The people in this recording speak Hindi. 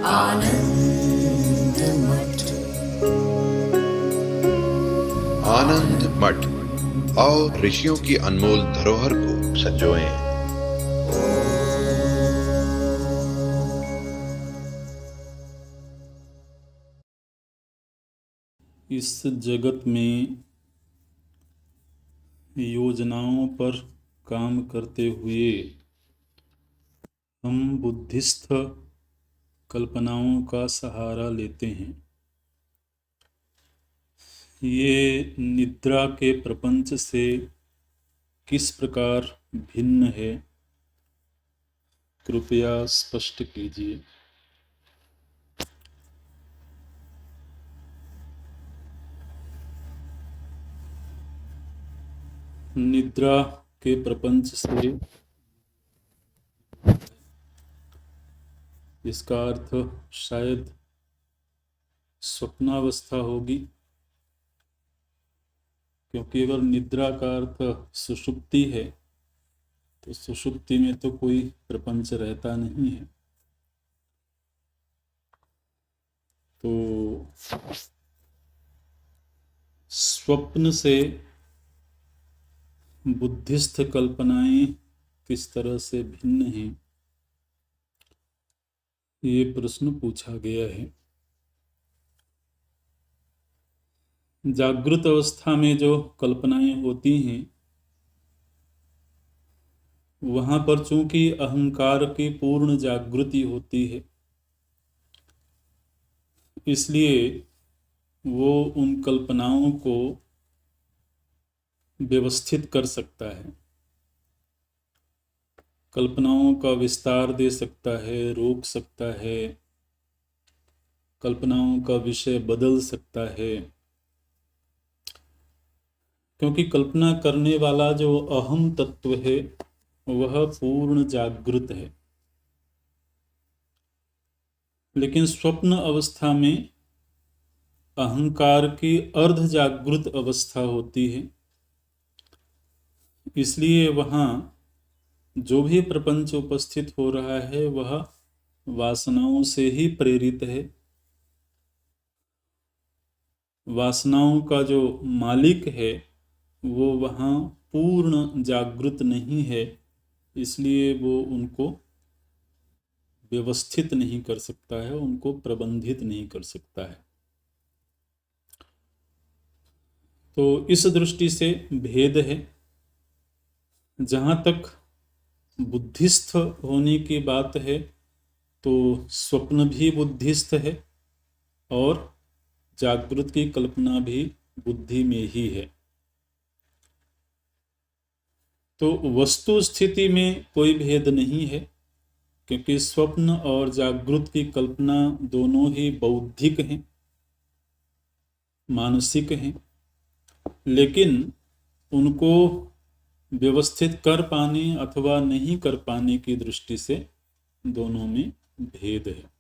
आनंद मठ। आनंद मठ और ऋषियों की अनमोल धरोहर को संजोएं। इस जगत में योजनाओं पर काम करते हुए हम बुद्धिस्थ कल्पनाओं का सहारा लेते हैं। ये निद्रा के प्रपंच से किस प्रकार भिन्न है, कृपया स्पष्ट कीजिए। निद्रा के प्रपंच से इसका अर्थ शायद स्वप्नावस्था होगी, क्योंकि अगर निद्रा का अर्थ सुषुप्ति है तो सुषुप्ति में तो कोई प्रपंच रहता नहीं है। तो स्वप्न से बुद्धिस्थ कल्पनाएं किस तरह से भिन्न हैं, ये प्रश्न पूछा गया है। जागृत अवस्था में जो कल्पनाएं होती हैं वहां पर चूंकि अहंकार की पूर्ण जागृति होती है, इसलिए वो उन कल्पनाओं को व्यवस्थित कर सकता है, कल्पनाओं का विस्तार दे सकता है, रोक सकता है, कल्पनाओं का विषय बदल सकता है, क्योंकि कल्पना करने वाला जो अहम तत्व है वह पूर्ण जागृत है। लेकिन स्वप्न अवस्था में अहंकार की अर्ध जागृत अवस्था होती है, इसलिए वहाँ जो भी प्रपंच उपस्थित हो रहा है वह वासनाओं से ही प्रेरित है। वासनाओं का जो मालिक है वो वहाँ पूर्ण जागृत नहीं है, इसलिए वो उनको व्यवस्थित नहीं कर सकता है, उनको प्रबंधित नहीं कर सकता है। तो इस दृष्टि से भेद है। जहाँ तक बुद्धिस्थ होने की बात है तो स्वप्न भी बुद्धिस्थ है और जागृत की कल्पना भी बुद्धि में ही है। तो वस्तु स्थिति में कोई भेद नहीं है, क्योंकि स्वप्न और जागृत की कल्पना दोनों ही बौद्धिक हैं, मानसिक हैं, लेकिन उनको व्यवस्थित कर पाने अथवा नहीं कर पाने की दृष्टि से दोनों में भेद है।